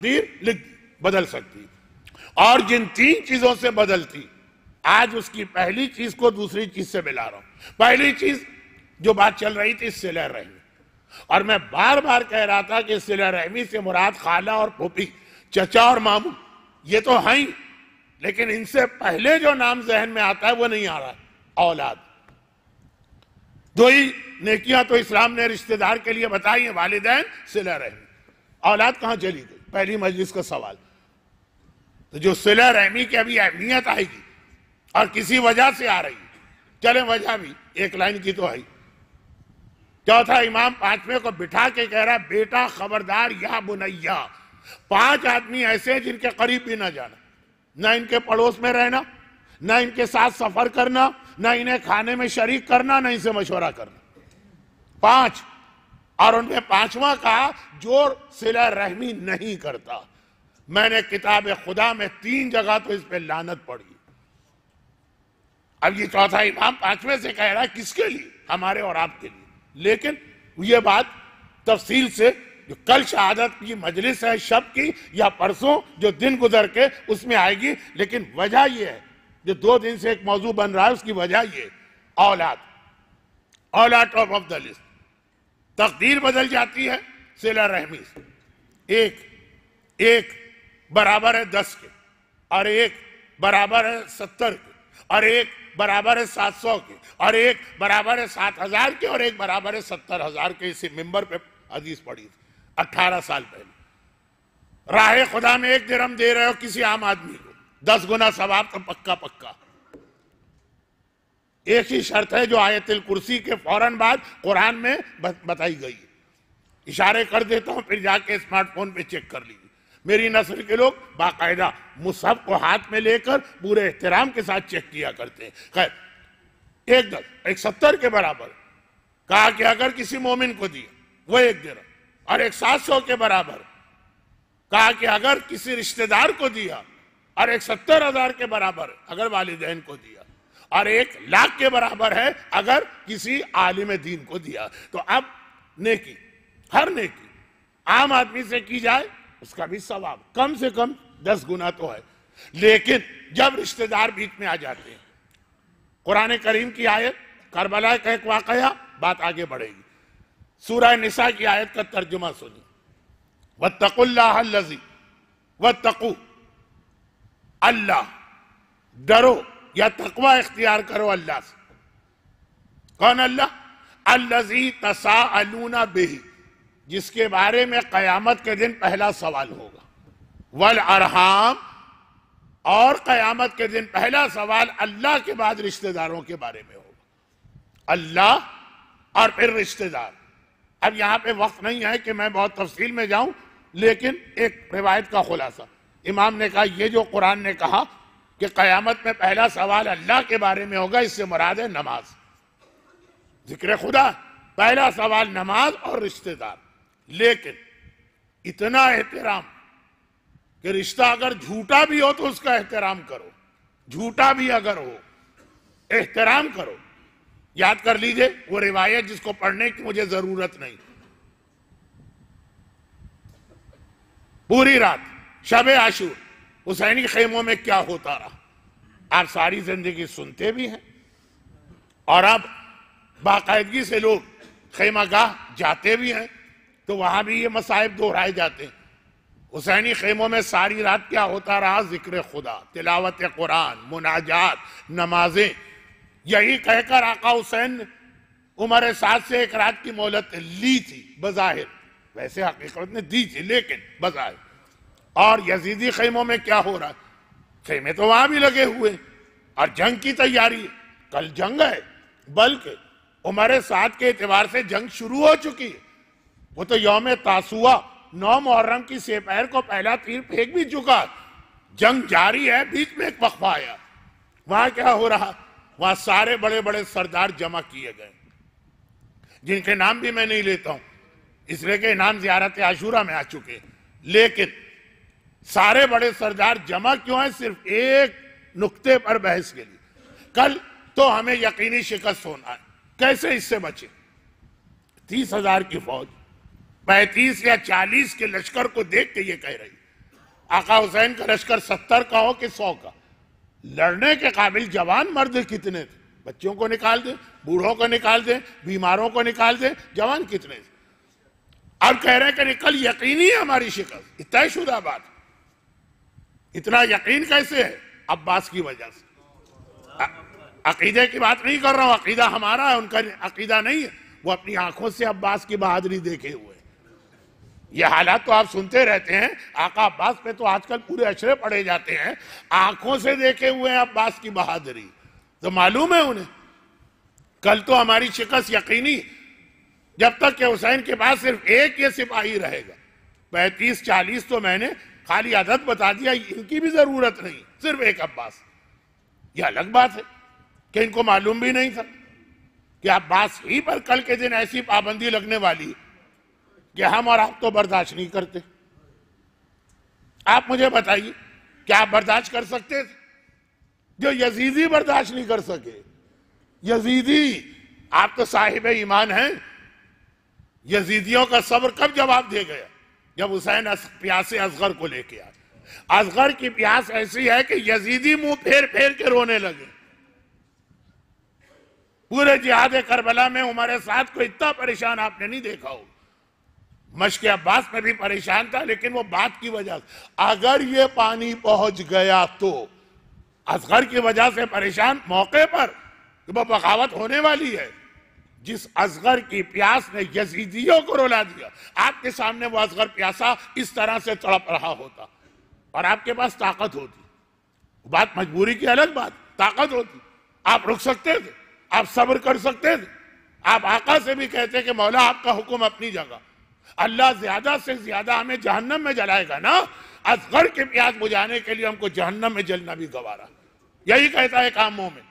لکھ بدل سکتی، اور جن 3 چیزوں سے بدلتی، آج اس کی پہلی چیز کو دوسری چیز سے ملا رہا ہوں۔ پہلی چیز جو بات چل رہی تھی صلہ رحمی، اور میں بار بار کہہ رہا تھا کہ صلہ رحمی سے مراد خالہ اور پھوپھی، چچا اور ماموں، یہ تو ہیں، لیکن ان سے پہلے جو نام ذہن میں آتا ہے وہ نہیں آ رہا ہے، اولاد۔ 2 ہی نیکیاں تو اسلام نے رشتہ دار کے لیے بتائی ہیں، والدین، صلہ رحمی۔ اولاد کہاں چلی گئی؟ پہلی مجلس کا سوال۔ تو جو صلہ رحمی کی ابھی اہمیت آئے گی اور کسی وجہ سے آ رہی ہے، چلیں وجہ بھی ایک لائن کی تو ہے۔ چوتھا، امام 5ویں کو بٹھا کے کہہ رہا ہے، بیٹا خبردار یا بنیا، 5 آدمی ایسے جن کے قریب بھی نہ جانا، نہ ان کے پڑوس میں رہنا، نہ ان کے ساتھ سفر کرنا، نہ انہیں کھانے میں شریک کرنا، نہ ان سے مشورہ کرنا۔ 5، اور ان میں 5واں کہا جو صلہ رحمی نہیں کرتا۔ میں نے کتاب خدا میں 3 جگہ تو اس پہ لعنت پڑھی۔ اب یہ چوتھا امام 5ویں سے کہہ رہا ہے، کس کے لیے؟ ہمارے اور آپ کے لیے۔ لیکن یہ بات تفصیل سے جو کل شہادت کی مجلس ہے شب کی، یا پرسوں جو دن گزر کے اس میں آئے گی، لیکن وجہ یہ ہے جو 2 دن سے ایک موضوع بن رہا ہے، اس کی وجہ یہ اولاد ٹاپ آف دا لسٹ۔ تقدیر بدل جاتی ہے صلہ رحمی سے۔ ایک برابر ہے 10 کے، اور ایک برابر ہے 70 کے، اور ایک برابر ہے 700 کے، اور ایک برابر ہے 7000 کے، اور ایک برابر ہے 70,000 کے۔ اسی ممبر پہ حدیث پڑھی تھی 18 سال پہلے۔ راہ خدا میں 1 درہم دے رہے ہو کسی عام آدمی کو، 10 گنا ثواب تو پکا۔ ایک ہی شرط ہے جو آیت الکرسی کے فوراً بعد قرآن میں بتائی گئی ہے۔ اشارے کر دیتا ہوں، پھر جا کے اسمارٹ فون پہ چیک کر لیجیے۔ میری نسل کے لوگ باقاعدہ مصحف کو ہاتھ میں لے کر پورے احترام کے ساتھ چیک کیا کرتے ہیں۔ خیر، ایک 70 کے برابر کہا کہ اگر کسی مومن کو دیا وہ 1 درہم، اور ایک 700 کے برابر کہا کہ اگر کسی رشتہ دار کو دیا، اور ایک 70,000 کے برابر اگر والدین کو دیا، اور 1,00,000 کے برابر ہے اگر کسی عالم دین کو دیا۔ تو اب نیکی، ہر نیکی عام آدمی سے کی جائے اس کا بھی ثواب کم سے کم 10 گنا تو ہے، لیکن جب رشتہ دار بیچ میں آ جاتے ہیں، قرآن کریم کی آیت، کربلا کا ایک واقعہ، بات آگے بڑھے گی۔ سورہ نساء کی آیت کا ترجمہ سنی، وَاتَّقُوا اللَّهَ الَّذِي، وَاتَّقُوا اللہ، ڈرو یا تقوی اختیار کرو اللہ سے۔ کون اللہ؟ الَّذِي تَسَاءَلُونَ بِهِ، جس کے بارے میں قیامت کے دن پہلا سوال ہوگا، وَالْأَرْحَامَ، اور قیامت کے دن پہلا سوال اللہ کے بعد رشتہ داروں کے بارے میں ہوگا۔ اللہ اور پھر رشتہ دار۔ اب یہاں پہ وقت نہیں ہے کہ میں بہت تفصیل میں جاؤں، لیکن ایک روایت کا خلاصہ، امام نے کہا یہ جو قرآن نے کہا کہ قیامت میں پہلا سوال اللہ کے بارے میں ہوگا، اس سے مراد ہے نماز، ذکر خدا، پہلا سوال نماز اور رشتہ دار۔ لیکن اتنا احترام کہ رشتہ اگر جھوٹا بھی ہو تو اس کا احترام کرو، جھوٹا بھی اگر ہو احترام کرو۔ یاد کر لیجئے وہ روایت جس کو پڑھنے کی مجھے ضرورت نہیں، پوری رات شب عاشور حسینی خیموں میں کیا ہوتا رہا آپ ساری زندگی سنتے بھی ہیں، اور اب باقاعدگی سے لوگ خیمہ گاہ جاتے بھی ہیں تو وہاں بھی یہ مصائب دہرائے جاتے ہیں۔ حسینی خیموں میں ساری رات کیا ہوتا رہا؟ ذکر خدا، تلاوت قرآن، مناجات، نمازیں۔ یہی کہہ کر آقا حسین نے عمر سعد سے 1 رات کی مہلت لی تھی بظاہر، ویسے حقیقت نے دی تھی لیکن بظاہر۔ اور یزیدی خیموں میں کیا ہو رہا ہے؟ خیمے تو وہاں بھی لگے ہوئے، اور جنگ کی تیاری ہے، کل جنگ ہے، بلکہ عمر سعد کے اعتبار سے جنگ شروع ہو چکی ہے۔ وہ تو یوم تاسوعہ 9 محرم کی سپہر کو پہلا تیر پھینک بھی چکا، جنگ جاری ہے، بیچ میں ایک وقفہ آیا۔ وہاں کیا ہو رہا؟ وہاں سارے بڑے بڑے سردار جمع کیے گئے، جن کے نام بھی میں نہیں لیتا ہوں اس لیے کہ نام زیارت عاشورہ میں آ چکے، لیکن سارے بڑے سردار جمع کیوں ہیں؟ صرف ایک نقطے پر بحث کے لیے، کل تو ہمیں یقینی شکست ہونا ہے، کیسے اس سے بچیں؟ 30,000 کی فوج 35 یا 40 کے لشکر کو دیکھ کے یہ کہہ رہی آقا حسین کا لشکر 70 کا ہو کہ 100 کا، لڑنے کے قابل جوان مرد کتنے تھے؟ بچوں کو نکال دیں، بوڑھوں کو نکال دیں، بیماروں کو نکال دیں، جوان کتنے تھے؟ اب کہہ رہے ہیں کہ کل یقینی ہے ہماری شکست، طے شدہ بات۔ اتنا یقین کیسے ہے؟ عباس کی وجہ سے۔ عقیدے کی بات نہیں کر رہا ہوں، عقیدہ ہمارا ہے، ان کا عقیدہ نہیں ہے۔ وہ اپنی آنکھوں سے عباس کی بہادری دیکھے ہوئے۔ یہ حالات تو آپ سنتے رہتے ہیں، آقا عباس پہ تو آج کل پورے اشرے پڑے جاتے ہیں، آنکھوں سے دیکھے ہوئے ہیں عباس کی بہادری، تو معلوم ہے انہیں کل تو ہماری شکست یقینی، جب تک کہ حسین کے پاس صرف ایک یہ سپاہی رہے گا۔ 35-40 تو میں نے خالی عدد بتا دیا، ان کی بھی ضرورت نہیں، صرف ایک عباس۔ یہ الگ بات ہے کہ ان کو معلوم بھی نہیں تھا کہ عباس ہی پر کل کے دن ایسی پابندی لگنے والی کہ ہم اور آپ تو برداشت نہیں کرتے۔ آپ مجھے بتائیے، کیا آپ برداشت کر سکتے تھے؟ جو یزیدی برداشت نہیں کر سکے، یزیدی، آپ تو صاحب ایمان ہیں، یزیدیوں کا صبر کب جواب دے گیا؟ جب حسین پیاس اصغر کو لے کے آئے۔ اصغر کی پیاس ایسی ہے کہ یزیدی منہ پھیر پھیر کے رونے لگے۔ پورے جہاد کربلا میں عمر سعد کو اتنا پریشان آپ نے نہیں دیکھا ہو۔ مشق عباس میں بھی پریشان تھا، لیکن وہ بات کی وجہ سے، اگر یہ پانی پہنچ گیا تو اصغر کی وجہ سے پریشان، موقع پر وہ بغاوت ہونے والی ہے۔ جس اصغر کی پیاس نے یزیدیوں کو رلا دیا، آپ کے سامنے وہ اصغر پیاسا اس طرح سے تڑپ رہا ہوتا اور آپ کے پاس طاقت ہوتی، بات مجبوری کی الگ بات، طاقت ہوتی، آپ رک سکتے تھے، آپ صبر کر سکتے تھے، آپ آقا سے بھی کہتے کہ مولا آپ کا حکم اپنی جگہ، اللہ زیادہ سے زیادہ ہمیں جہنم میں جلائے گا نا، اصغر کی پیاس بجھانے کے لیے ہم کو جہنم میں جلنا بھی گوارا۔ یہی کہتا ہے ایک عام مومن،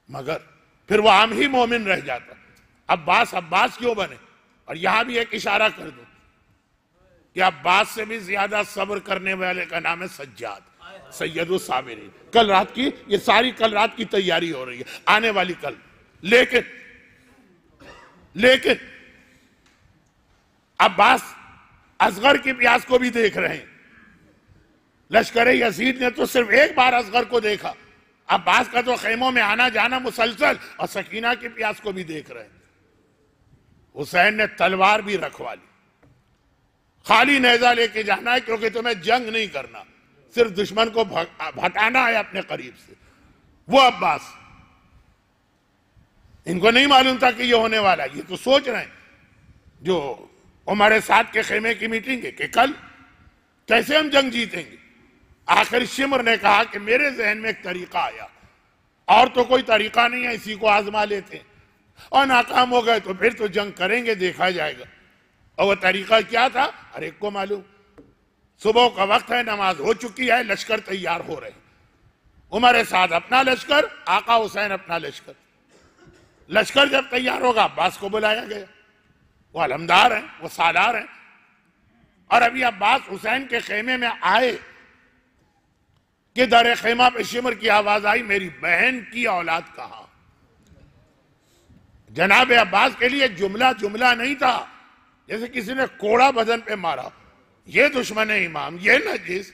مگر پھر وہ عام ہی مومن رہ جاتا۔ عباس کیوں بنے؟ اور یہاں بھی ایک اشارہ کر دو کہ عباس سے بھی زیادہ صبر کرنے والے کا نام ہے سجاد، سید الصابرین۔ کل رات کی یہ ساری کل رات کی تیاری ہو رہی ہے، آنے والی کل۔ لیکن عباس اصغر کی پیاس کو بھی دیکھ رہے ہیں۔ لشکر یزید نے تو صرف ایک بار اصغر کو دیکھا، عباس کا تو خیموں میں آنا جانا مسلسل، اور سکینہ کی پیاس کو بھی دیکھ رہے ہیں۔ حسین نے تلوار بھی رکھوا لی، خالی نیزہ لے کے جانا ہے، کیونکہ تمہیں جنگ نہیں کرنا، صرف دشمن کو بھٹانا ہے اپنے قریب سے۔ وہ عباس، ان کو نہیں معلوم تھا کہ یہ ہونے والا، یہ تو سوچ رہے ہیں جو عمر سعد کے خیمے کی میٹنگ ہے کہ کل کیسے ہم جنگ جیتیں گے۔ آخر شمر نے کہا کہ میرے ذہن میں ایک طریقہ آیا، اور تو کوئی طریقہ نہیں ہے، اسی کو آزما لیتے ہیں، اور ناکام ہو گئے تو پھر تو جنگ کریں گے، دیکھا جائے گا۔ اور وہ طریقہ کیا تھا ہر ایک کو معلوم۔ صبح کا وقت ہے، نماز ہو چکی ہے، لشکر تیار ہو رہے ہیں، عمر سعد اپنا لشکر، آقا حسین اپنا لشکر۔ لشکر جب تیار ہوگا عباس کو بلایا گیا، وہ علمدار ہیں، وہ سالار ہیں، اور ابھی عباس حسین کے خیمے میں آئے کہ در خیمہ پہ شمر کی آواز آئی، میری بہن کی اولاد کہاں؟ جناب عباس کے لیے جملہ نہیں تھا جیسے کسی نے کوڑا بدن پہ مارا، یہ دشمن امام، یہ نجس،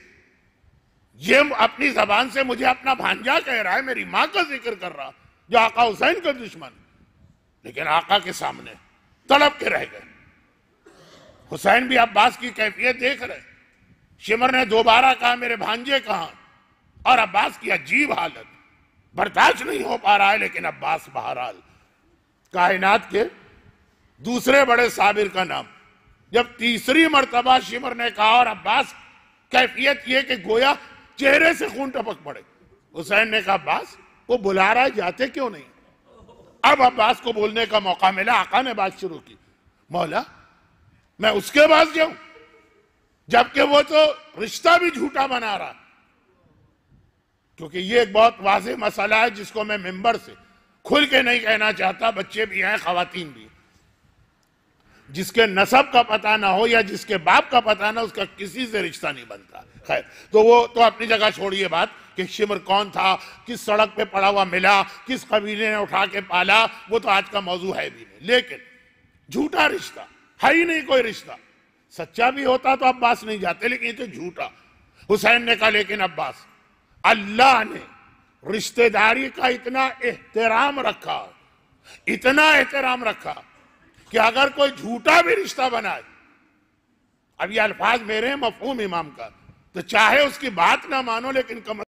یہ اپنی زبان سے مجھے اپنا بھانجا کہہ رہا ہے، میری ماں کا ذکر کر رہا، جو آقا حسین کا دشمن، لیکن آقا کے سامنے تڑپ کے رہ گئے۔ حسین بھی عباس کی کیفیت دیکھ رہے، شمر نے دوبارہ کہا میرے بھانجے کہاں، اور عباس کی عجیب حالت، برداشت نہیں ہو پا رہا ہے، لیکن عباس بہرحال کائنات کے دوسرے بڑے صابر کا نام۔ جب تیسری مرتبہ شمر نے کہا اور عباس کیفیت یہ کہ گویا چہرے سے خون ٹپک پڑے، حسین نے کہا عباس وہ بلا رہا ہے، جاتے کیوں نہیں؟ اب عباس کو بولنے کا موقع ملا، آقا نے بات شروع کی، مولا میں اس کے پاس جاؤں جبکہ وہ تو رشتہ بھی جھوٹا بنا رہا؟ کیونکہ یہ ایک بہت واضح مسئلہ ہے جس کو میں ممبر سے کھل کے نہیں کہنا چاہتا، بچے بھی ہیں، خواتین بھی، جس کے نسب کا پتہ نہ ہو یا جس کے باپ کا پتہ نہ، اس کا کسی سے رشتہ نہیں بنتا۔ خیر، تو وہ تو اپنی جگہ چھوڑیے بات کہ شمر کون تھا، کس سڑک پہ پڑا ہوا ملا، کس قبیلے نے اٹھا کے پالا، وہ تو آج کا موضوع ہے بھی نہیں، لیکن جھوٹا رشتہ ہے ہی نہیں کوئی رشتہ، سچا بھی ہوتا تو عباس نہیں جاتے، لیکن یہ تو جھوٹا۔ حسین نے کہا لیکن عباس، اللہ نے رشتہ داری کا اتنا احترام رکھا، اتنا احترام رکھا کہ اگر کوئی جھوٹا بھی رشتہ بنائے، اب یہ الفاظ میرے ہیں مفہوم امام کا، تو چاہے اس کی بات نہ مانو لیکن کم